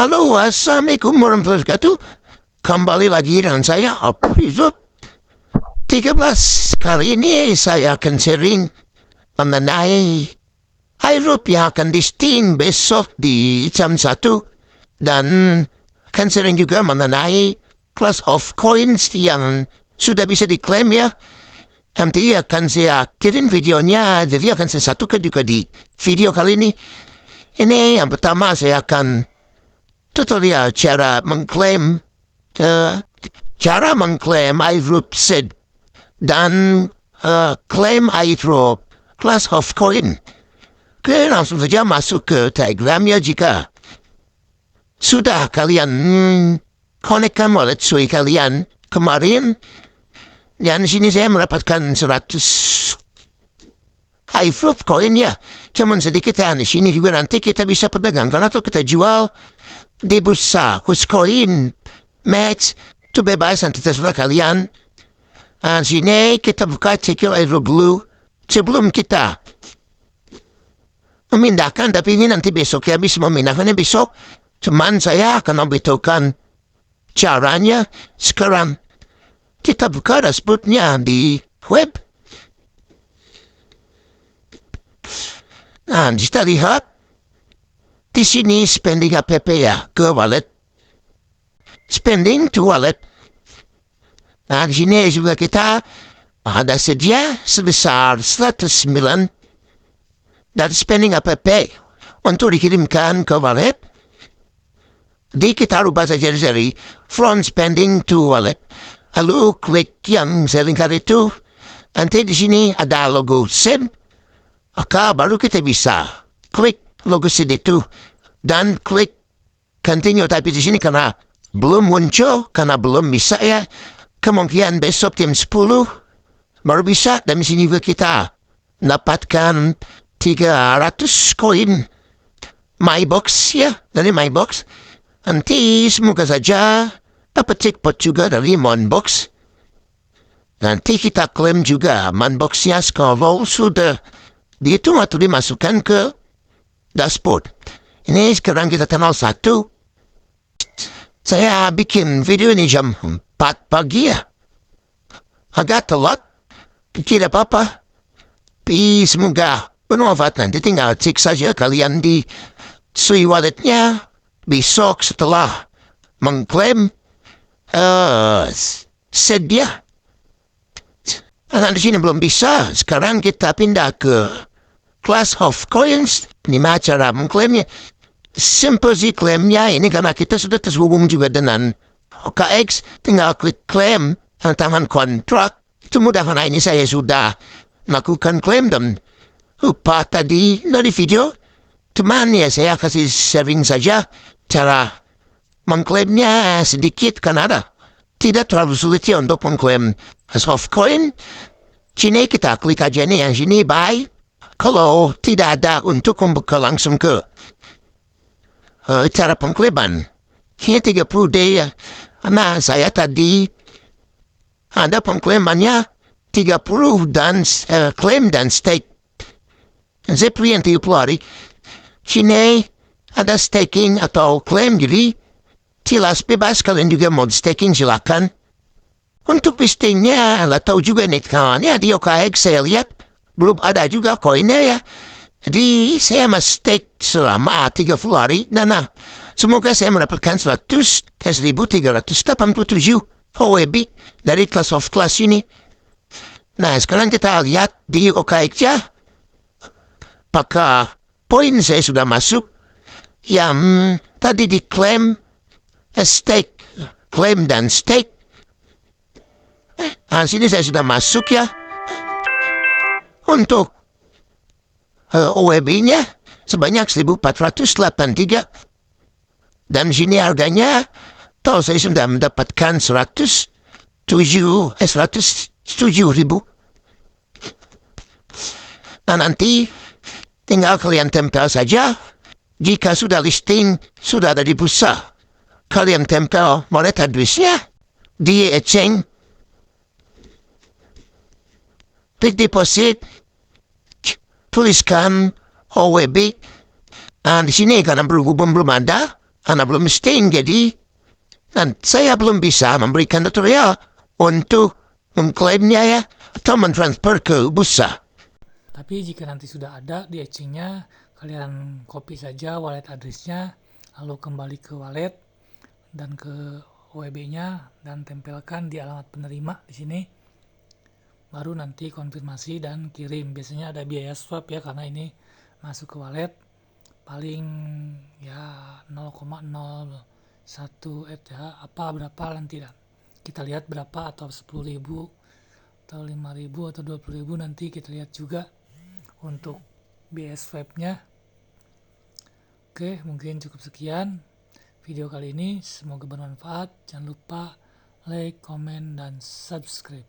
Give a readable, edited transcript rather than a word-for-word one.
Halo, assalamualaikum warahmatullahi wabarakatuh. Kembali lagi dengan saya, episode 13. Kali ini saya akan sharing mengenai Airdrop yang akan di-steam besok di jam 1. Dan akan sharing juga mengenai class of coins yang sudah bisa diklaim ya. Nanti akan saya kirim videonya, jadi akan saya satukan juga di video kali ini. Ini yang pertama saya akan tutorial cara mengklaim Airdrop SID dan klaim Airdrop class of coin. Oke, langsung saja masuk ke Telegramnya jika sudah kalian konekkan wallet sesuai kalian kemarin. Dan di sini saya mendapatkan 100 Airdrop coin ya. Cuman sedikit ya, di sini juga nanti kita bisa perdagangkan atau kita jual di bursa. Khusus koin, match, itu bebas nanti terserah kalian. Dan sini kita buka cekil Airdrop dulu sebelum kita memindahkan. Tapi ini nanti besok ya, bisa memindahkannya besok. Cuman saya akan memberitahukan caranya sekarang. Kita buka dashboardnya di web. Nah, kita lihat di sini spending app ya ke wallet. Spending to wallet. Nah, di sini juga kita ada sedia sebesar 109 dan spending app untuk dikirimkan ke wallet. Di kita rubah saja dari from spending to wallet. Lalu klik yang saya lingkar itu. Nanti di sini ada logo SID. Maka baru kita bisa klik logo SID itu dan klik continue. Tapi di sini karena belum muncul, karena belum bisa ya. Kemungkinan besok jam 10 baru bisa. Dan di sini juga kita dapatkan 300 koin my box ya, dari my box. Nanti semoga saja dapat jackpot juga dari Monbox. Nanti kita klaim juga Monboxnya kalau sudah dihitung atau dimasukkan ke dashboard. Ini sekarang kita tanggal 1. Saya bikin video ini jam 4 pagi ya. Agak telat. Tidak apa-apa. Tapi semoga bermanfaat. Nanti tinggal cek saja kalian di sui walletnya besok setelah mengklaim sedia. Nah, di sini belum bisa. Sekarang kita pindah ke class of coins. Ini cara mengklaimnya. Simple sih klaimnya ini karena kita sudah terhubung juga dengan OKX. Tinggal klik klaim tangan kontrak. Itu mudah karena ini saya sudah melakukan klaim dan lupa tadi dari video. Cuman ya saya kasih sharing saja cara mengklaimnya sedikit kan ada. Tidak terlalu sulit ya untuk mengklaim soft coin. Sini kita klik aja nih yang sini buy. Kalau tidak ada untuk membuka langsung ke cara pengklaiman. Ini 30 day ya. Nah saya tadi ada pengklaimannya 30 dan claim dan stake. Saya pilih yang 30 hari. Sini ada staking atau claim, jadi jelas bebas. Kalian juga mau staking silakan. Untuk listingnya lah tahu juga nih kan ya, di OKX saya lihat belum ada juga koinnya ya. Jadi saya mas stake selama 30 hari dan semoga saya mendapatkan 1,387 OEB dari class of class ini. Nah sekarang kita lihat di OKX ya. Apakah poin saya sudah masuk yang tadi diklaim stake, claim dan stake. Nah, sini saya sudah masuk ya. Untuk OEB-nya sebanyak 1.483. Dan sini harganya, tahu saya sudah mendapatkan 107 ribu. Nah nanti tinggal kalian tempel saja. Jika sudah listing, sudah ada di bursa. Kalian tempel wallet address-nya di exchange. Klik deposit. Tuliskan OWB. Di sini karena belum ada. Anda belum miskin, jadi dan saya belum bisa memberikan tutorial untuk mengklaimnya ya, atau mentransfer ke bursa. Tapi jika nanti sudah ada di etchingnya, kalian copy saja wallet addressnya, lalu kembali ke wallet dan ke WB-nya dan tempelkan di alamat penerima di sini. Baru nanti konfirmasi dan kirim. Biasanya ada biaya swap ya, karena ini masuk ke wallet paling ya 0,01 ya, apa berapa nanti dan kita lihat berapa, atau 10.000 atau 5.000 atau 20.000 nanti kita lihat juga untuk biaya swapnya. Oke, mungkin cukup sekian video kali ini, semoga bermanfaat. Jangan lupa like, comment, dan subscribe.